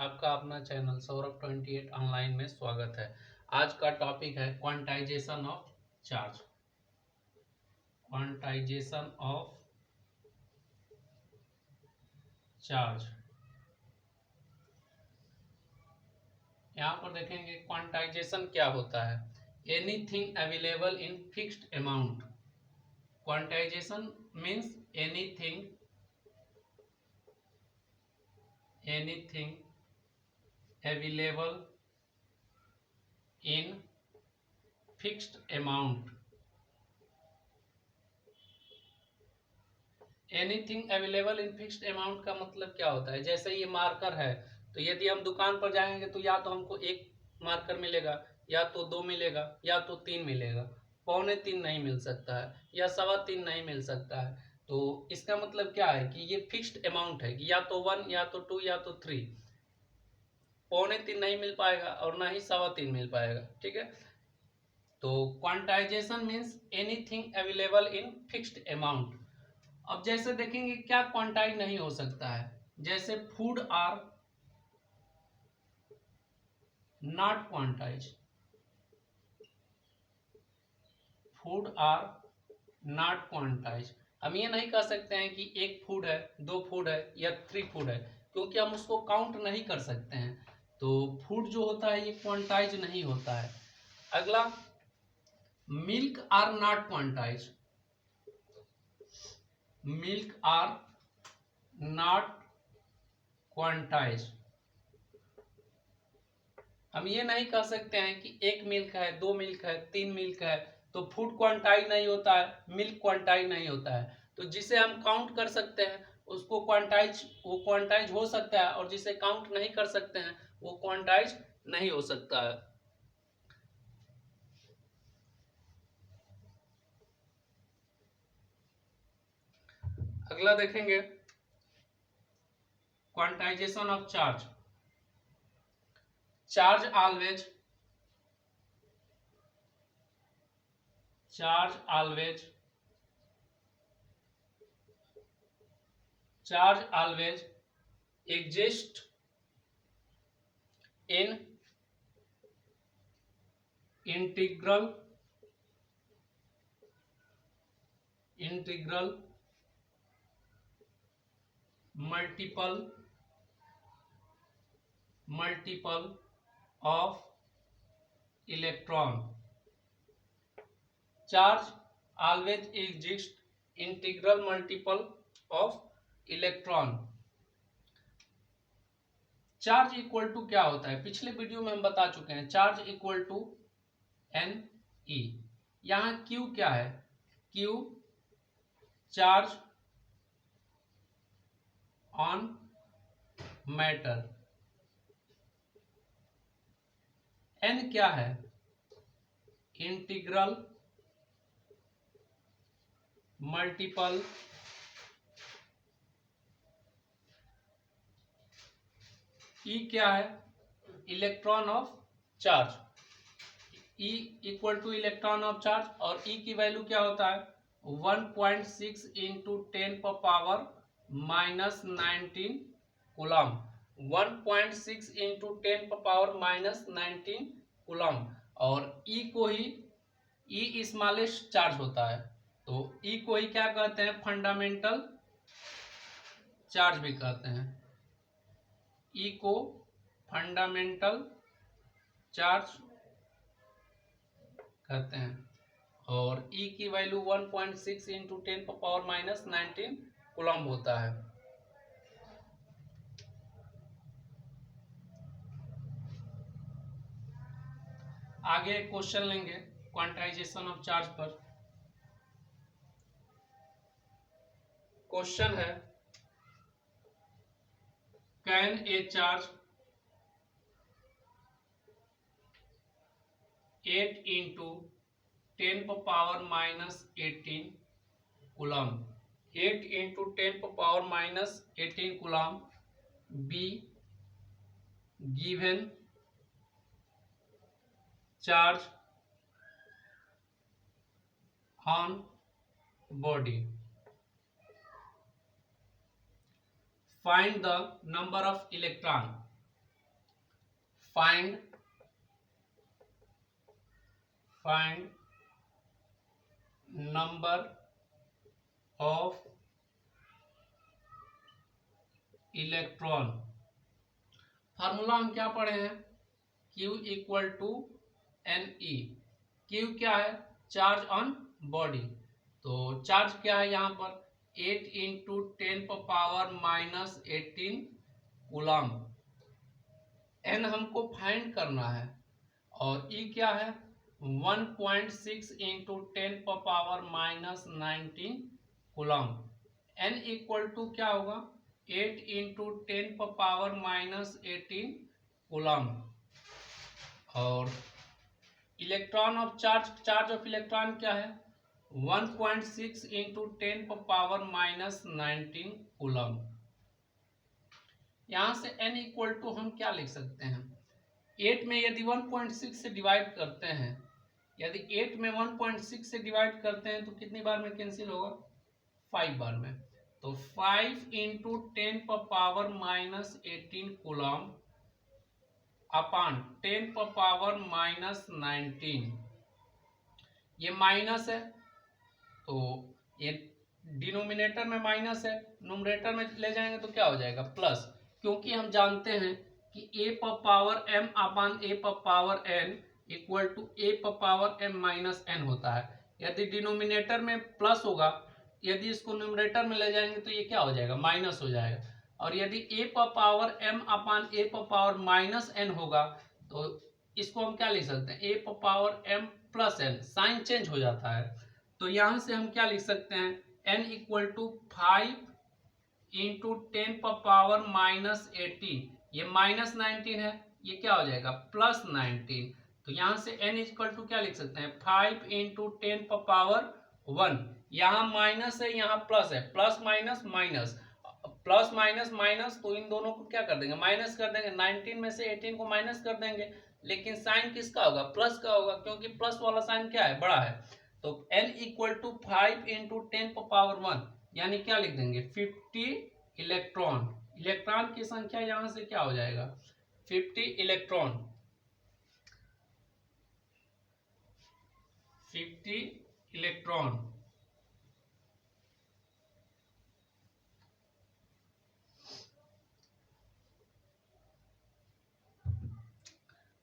आपका अपना channel Saurabh 28 online में स्वागत है। आज का टॉपिक है quantization of charge. Quantization of charge, यहाँ पर देखेंगे क्वांटाइजेशन क्या होता है। Anything available in fixed amount. Quantization means anything available in fixed amount। Anything available in fixed amount का मतलब क्या होता है। जैसे ये मार्कर है, तो यदि हम दुकान पर जाएंगे तो या तो हमको एक मार्कर मिलेगा, या तो दो मिलेगा, या तो तीन मिलेगा। पौने तीन नहीं मिल सकता है, या सवा तीन नहीं मिल सकता है। तो इसका मतलब क्या है कि ये फिक्स्ड अमाउंट है कि या तो वन, या तो टू, या तो थ्री। पौने तीन नहीं मिल पाएगा और ना ही सवा तीन मिल पाएगा। ठीक है, तो quantization means anything available in fixed amount. अब जैसे देखेंगे क्या क्वांटाइज नहीं हो सकता है। जैसे food are not quantize, food are not quantize. हम ये नहीं कह सकते हैं कि एक फूड है, दो फूड है, या थ्री फूड है, क्योंकि हम उसको काउंट नहीं कर सकते हैं। तो फूड जो होता है ये क्वांटाइज नहीं होता है। अगला, milk are not quantize. Milk are not quantize. हम ये नहीं कह सकते हैं कि एक मिल्क है, दो मिल्क है, तीन मिल्क है तो फूड क्वांटाइज नहीं होता है, मिल्क क्वांटाइज नहीं होता है। तो जिसे हम काउंट कर सकते हैं उसको क्वांटाइज, वो क्वांटाइज हो सकता है, और जिसे काउंट नहीं कर सकते हैं वो क्वांटाइज नहीं हो सकता है। अगला देखेंगे quantization of charge. Charge always charge always exist in integral multiple of electron। Charge always exist integral multiple of electron. Charge equal to क्या होता है, पिछले वीडियो में हम बता चुके हैं। Charge equal to N E. यहां क्यू क्या है, Q charge on matter. N क्या है, इंटीग्रल मल्टीपल ई क्या है, electron of charge. E equal to electron of charge, और ई की वैल्यू क्या होता है 1.6 इंटू 10 पर पावर माइनस 19 कूलम। 1.6 इंटू 10 पर पावर माइनस 19 कूलम। और ई को ही ई स्मॉलेस्ट चार्ज होता है, तो ई को ही क्या कहते हैं, फंडामेंटल चार्ज भी कहते हैं। ई को फंडामेंटल चार्ज कहते हैं, और ई की वैल्यू 1.6 इंटू 10 पर पावर माइनस 19 कूलम होता है। आगे क्वेश्चन लेंगे क्वांटाइजेशन ऑफ चार्ज पर। क्वेश्चन है, कैन ए चार्ज 8 इंटू 10 पर पावर माइनस 18 कूलम, 8 इंटू 10 पर power minus 18 coulomb be given charge on body. Find the number of electron. Find number of electron. Formula हम क्या पढ़े हैं, Q equal to NE। Q क्या है, charge on body. तो charge क्या है यहाँ पर 8 इंटू 10⁻−18 कूलम। N हमको फाइंड करना है और E क्या है 1.6 into 10⁻−19 coulomb. N equal to क्या होगा 8 इंटू 10⁻−18 कूलम। और electron of charge of electron क्या है 1.6 इंटू 10⁻−19 कूलम। यहां से n इक्वल टू हम क्या लिख सकते हैं 8 में यदि 1.6 से डिवाइड करते हैं, यदि 8 में 1.6 से डिवाइड करते हैं तो कितनी बार में कैंसिल होगा 5 बार में। तो 5 इंटू 10⁻−18 कूलम अपॉन 10⁻−19। ये माइनस है तो ये डिनोमिनेटर में माइनस है, न्यूमरेटर में ले जाएंगे तो क्या हो जाएगा प्लस, क्योंकि हम जानते हैं कि a पर पावर m अपॉन a पर power n equal to a पर पावर m माइनस n होता है। यदि डिनोमिनेटर में प्लस होगा, यदि इसको न्यूमरेटर में ले जाएंगे तो ये क्या हो जाएगा माइनस हो जाएगा। और यदि a पर पावर m अपॉन a पर पावर माइनस n होगा तो इसको हम क्या लिख सकते हैं a पर power m plus n, sign change हो जाता है। तो यहां से हम क्या लिख सकते हैं n इक्वल टू 5 इंटू 10⁻−18। ये -19 है, ये क्या हो जाएगा +19। तो यहां से n इक्वल टू क्या लिख सकते हैं 5 इंटू 10⁻1। यहाँ माइनस है यहाँ प्लस है, plus minus minus, plus minus minus, तो इन दोनों को क्या कर देंगे माइनस कर देंगे। 19 में से 18 को माइनस कर देंगे, लेकिन साइन किसका होगा प्लस का होगा, क्योंकि प्लस वाला साइन क्या है बड़ा है। तो n इक्वल टू 5 इंटू 10⁻1 यानी क्या लिख देंगे 50 इलेक्ट्रॉन। इलेक्ट्रॉन की संख्या यहां से क्या हो जाएगा 50 इलेक्ट्रॉन, 50 इलेक्ट्रॉन।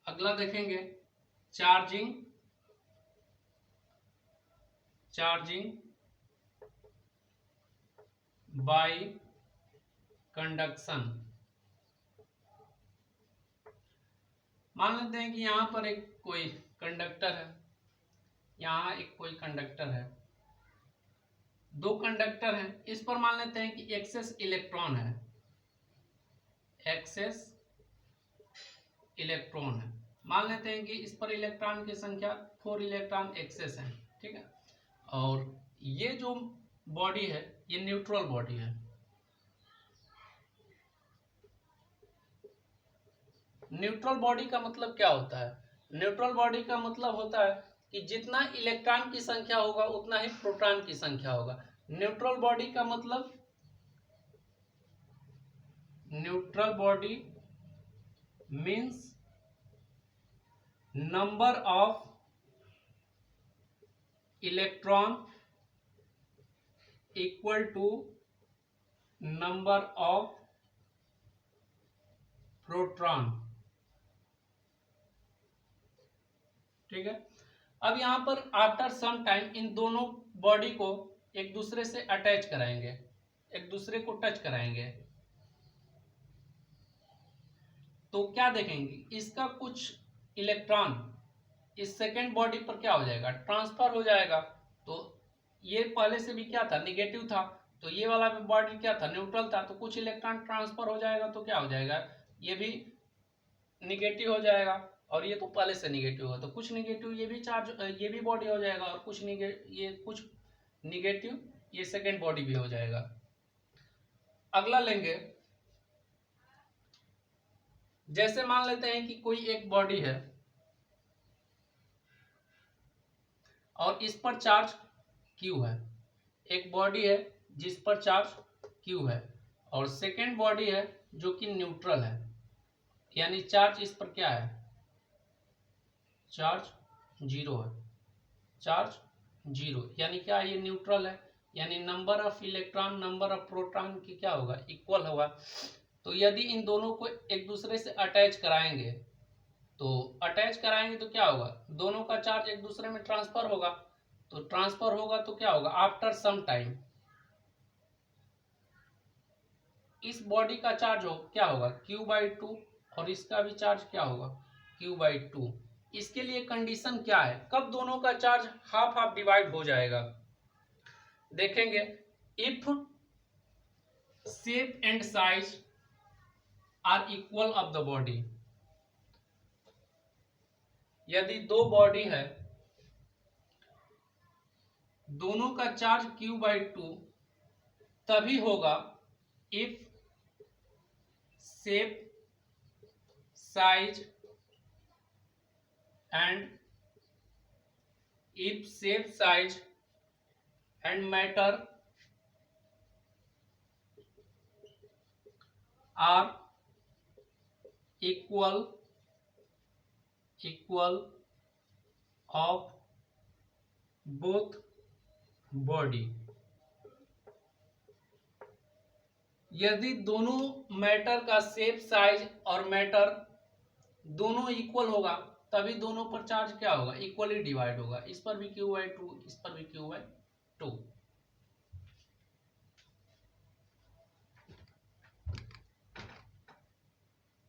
अगला देखेंगे चार्जिंग बाय कंडक्शन। मान लेते हैं कि यहां पर एक कोई कंडक्टर है, यहां एक कोई कंडक्टर है, दो कंडक्टर हैं, इस पर मान लेते हैं कि एक्सेस इलेक्ट्रॉन है, एक्सेस इलेक्ट्रॉन है। मान लेते हैं कि इस पर इलेक्ट्रॉन की संख्या 4 इलेक्ट्रॉन एक्सेस है, ठीक है। और ये जो बॉडी है ये न्यूट्रल बॉडी है। न्यूट्रल बॉडी का मतलब क्या होता है, न्यूट्रल बॉडी का मतलब होता है कि जितना इलेक्ट्रॉन की संख्या होगा उतना ही प्रोटॉन की संख्या होगा। न्यूट्रल बॉडी का मतलब, neutral body means number of electron equal to number of proton, ठीक है। अब यहां पर आफ्टर सम टाइम इन दोनों बॉडी को एक दूसरे से अटैच कराएंगे, एक दूसरे को टच कराएंगे, तो क्या देखेंगे इसका कुछ इलेक्ट्रॉन इस सेकेंड बॉडी पर क्या हो जाएगा ट्रांसफर हो जाएगा। तो ये पहले से भी क्या था निगेटिव था, तो ये वाला भी बॉडी क्या था न्यूट्रल था, तो कुछ इलेक्ट्रॉन ट्रांसफर हो जाएगा तो क्या हो जाएगा ये भी निगेटिव हो जाएगा, और ये तो पहले से निगेटिव हो, तो कुछ निगेटिव ये भी चार्ज ये भी बॉडी हो जाएगा, और कुछ निगेटिव ये सेकेंड बॉडी भी हो जाएगा। अगला लेंगे, जैसे मान लेते हैं कि कोई एक बॉडी है और इस पर चार्ज Q है, एक बॉडी है जिस पर चार्ज Q है, और सेकेंड बॉडी है जो कि न्यूट्रल है। यानी चार्ज इस पर क्या है, चार्ज जीरो है, चार्ज जीरो, यानी क्या, ये न्यूट्रल है, यानी number of electron number of proton की क्या होगा, इक्वल होगा। तो यदि इन दोनों को एक दूसरे से अटैच कराएंगे तो क्या होगा, दोनों का चार्ज एक दूसरे में ट्रांसफर होगा, तो ट्रांसफर होगा तो क्या होगा, आफ्टर सम टाइम इस बॉडी का चार्ज क्या होगा, Q/2, और इसका भी चार्ज क्या होगा, Q/2। इसके लिए कंडीशन क्या है, कब दोनों का चार्ज हाफ हाफ डिवाइड हो जाएगा, देखेंगे। If shape and size are equal of the body, यदि दो बॉडी है, दोनों का चार्ज Q/2 तभी होगा if shape size and matter are equal of both body. यदि दोनों मैटर का शेप साइज और मैटर दोनों इक्वल होगा तभी दोनों पर चार्ज क्या होगा, इक्वली डिवाइड होगा, इस पर भी Q/2, इस पर भी Q/2।